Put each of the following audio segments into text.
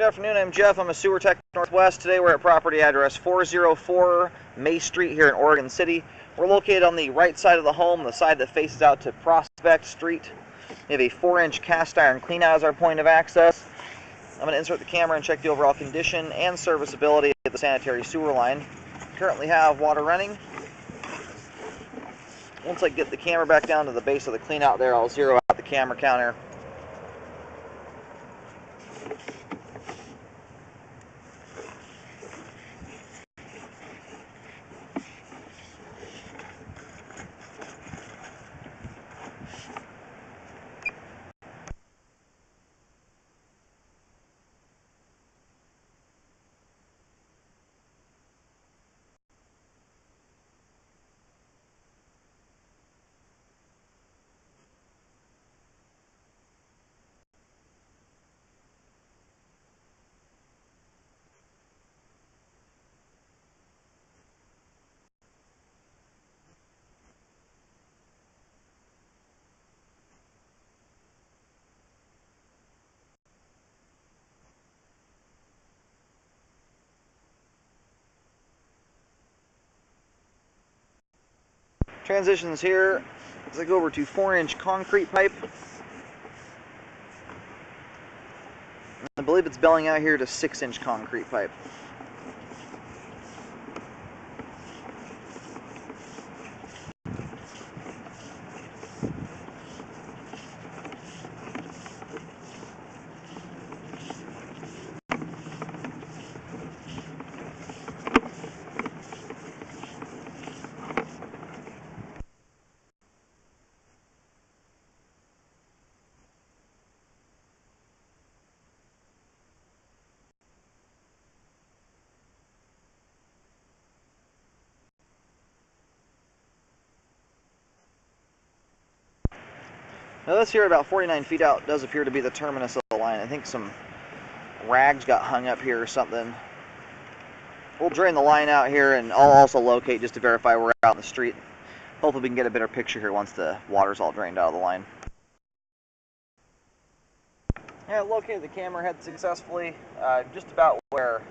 Good afternoon, I'm Jeff. I'm a sewer tech Northwest. Today we're at property address 404 May Street here in Oregon City. We're located on the right side of the home, the side that faces out to Prospect Street. We have a 4-inch cast iron cleanout as our point of access. I'm going to insert the camera and check the overall condition and serviceability of the sanitary sewer line. Currently have water running. Once I get the camera back down to the base of the cleanout there, I'll zero out the camera counter. Transitions here as I go over to 4-inch concrete pipe. I believe it's belling out here to 6-inch concrete pipe. Now this here about 49 feet out does appear to be the terminus of the line. I think some rags got hung up here or something. We'll drain the line out here and I'll also locate just to verify we're out in the street. Hopefully we can get a better picture here once the water's all drained out of the line. Yeah, located the camera head successfully, just about where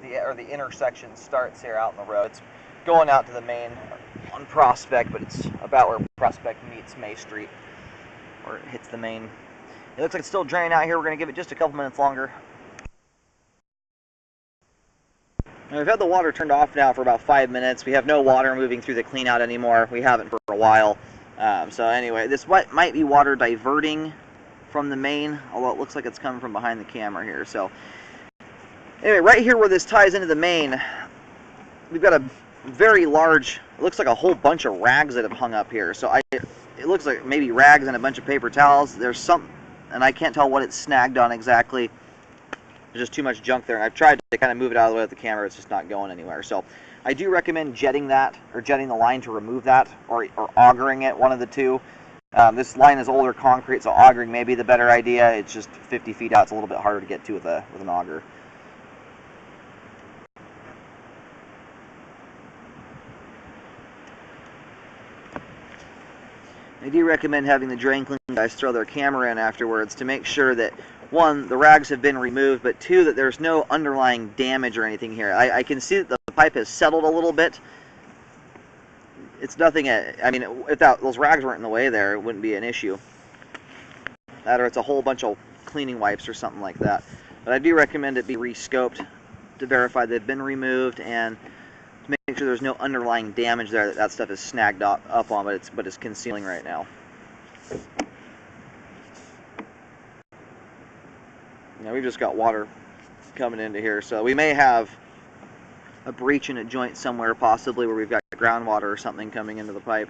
the intersection starts here out in the road. It's going out to the main on Prospect, but it's about where Prospect meets May Street, where it hits the main. It looks like it's still draining out here. We're going to give it just a couple minutes longer. Now, we've had the water turned off now for about 5 minutes. We have no water moving through the cleanout anymore. We haven't for a while. So anyway, this might be water diverting from the main, although it looks like it's coming from behind the camera here. So anyway, right here where this ties into the main, we've got a very large, it looks like a whole bunch of rags that have hung up here. So it looks like maybe rags and a bunch of paper towels. There's some, and I can't tell what it's snagged on exactly. There's just too much junk there. And I've tried to kind of move it out of the way with the camera. It's just not going anywhere. So I do recommend jetting that, or jetting the line to remove that, or augering it, one of the two. This line is older concrete, so augering may be the better idea. It's just 50 feet out. It's a little bit harder to get to with an auger. I do recommend having the drain cleaning guys throw their camera in afterwards to make sure that, one, the rags have been removed, but two, that there's no underlying damage or anything here. I can see that the pipe has settled a little bit. It's nothing, I mean, if those rags weren't in the way there, it wouldn't be an issue. That or it's a whole bunch of cleaning wipes or something like that. But I do recommend it be re-scoped to verify they've been removed and to make sure there's no underlying damage there that stuff is snagged up on, but it's concealing right now. Now we've just got water coming into here, so we may have a breach in a joint somewhere, possibly where we've got groundwater or something coming into the pipe.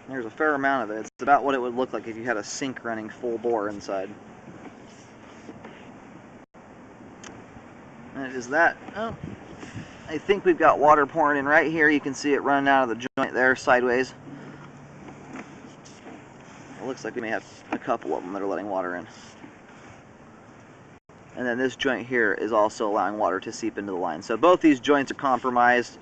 There's a fair amount of it. It's about what it would look like if you had a sink running full bore inside. And is that, oh, I think we've got water pouring in right here. You can see it running out of the joint there sideways. It looks like we may have a couple of them that are letting water in. And then this joint here is also allowing water to seep into the line. So both these joints are compromised.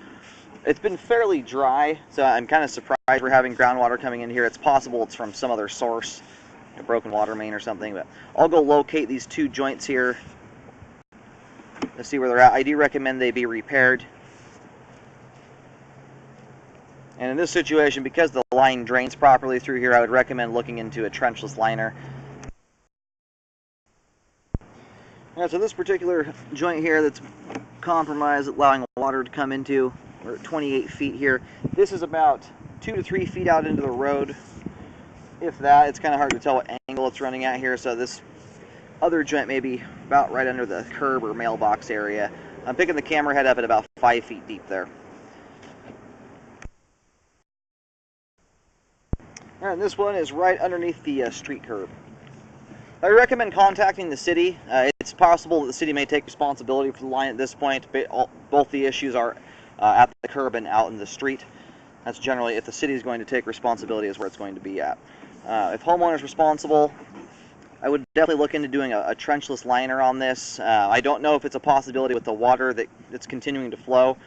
It's been fairly dry, so I'm kind of surprised we're having groundwater coming in here. It's possible it's from some other source, a broken water main or something, but I'll go locate these two joints here to see where they're at. I do recommend they be repaired. And in this situation, because the line drains properly through here, I would recommend looking into a trenchless liner. Alright, so this particular joint here that's compromised, allowing water to come into, we're at 28 feet here. This is about 2 to 3 feet out into the road. If that, it's kind of hard to tell what angle it's running at here, so this other joint may be about right under the curb or mailbox area. I'm picking the camera head up at about 5 feet deep there. Alright, and this one is right underneath the street curb. I recommend contacting the city. It's possible that the city may take responsibility for the line at this point, but both the issues are at the curb and out in the street. That's generally, if the city is going to take responsibility, is where it's going to be at. If homeowner is responsible, I would definitely look into doing a trenchless liner on this. I don't know if it's a possibility with the water that's continuing to flow.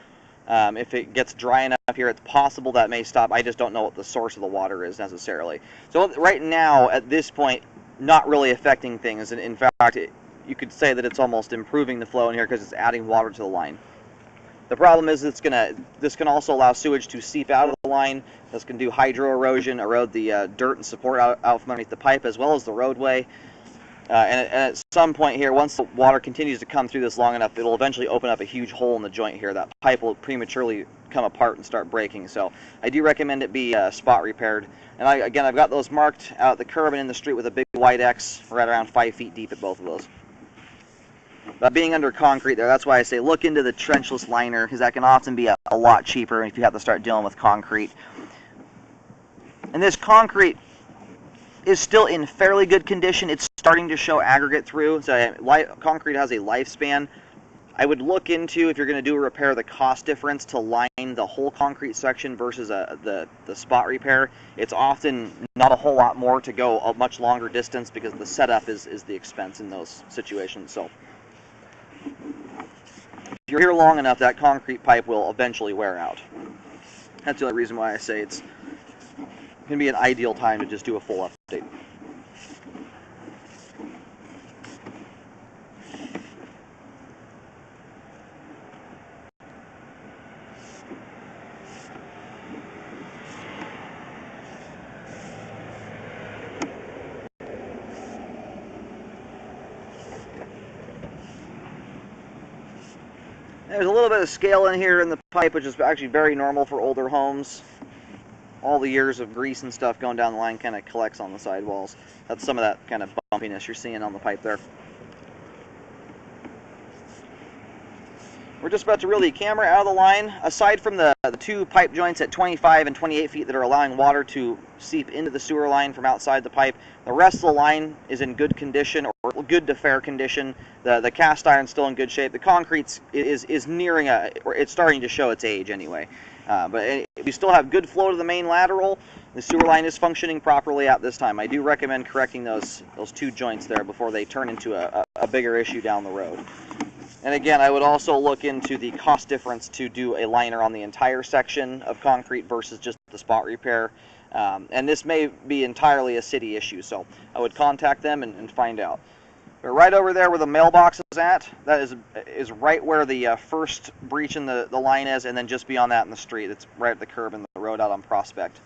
If it gets dry enough here, it's possible that may stop. I just don't know what the source of the water is necessarily. So right now, at this point, not really affecting things, and in fact, you could say that it's almost improving the flow in here because it's adding water to the line. The problem is this can also allow sewage to seep out of the line. This can do hydro erosion, erode the dirt and support out from underneath the pipe as well as the roadway. And at some point here, once the water continues to come through this long enough, it'll eventually open up a huge hole in the joint here. That pipe will prematurely come apart and start breaking. So I do recommend it be spot repaired. And again, I've got those marked out at the curb and in the street with a big white X right around 5 feet deep at both of those. But being under concrete there, that's why I say look into the trenchless liner, because that can often be a lot cheaper if you have to start dealing with concrete. And this concrete is still in fairly good condition. It's starting to show aggregate through, so concrete has a lifespan. I would look into, if you're going to do a repair, the cost difference to line the whole concrete section versus the spot repair. It's often not a whole lot more to go a much longer distance because the setup is the expense in those situations. So if you're here long enough, that concrete pipe will eventually wear out. That's the only reason why I say it's going to be an ideal time to just do a full update. There's a little bit of scale in here in the pipe, which is actually very normal for older homes. All the years of grease and stuff going down the line kind of collects on the sidewalls. That's some of that kind of bumpiness you're seeing on the pipe there. We're just about to reel the camera out of the line. Aside from the two pipe joints at 25 and 28 feet that are allowing water to seep into the sewer line from outside the pipe, the rest of the line is in good condition, or good to fair condition. The cast iron's still in good shape. The concrete is nearing or it's starting to show its age anyway. But we still have good flow to the main lateral. The sewer line is functioning properly at this time. I do recommend correcting those two joints there before they turn into a bigger issue down the road. And again, I would also look into the cost difference to do a liner on the entire section of concrete versus just the spot repair. And this may be entirely a city issue, so I would contact them and find out. But right over there where the mailbox is at, that is right where the first breach in the line is, and then just beyond that in the street. It's right at the curb in the road out on Prospect.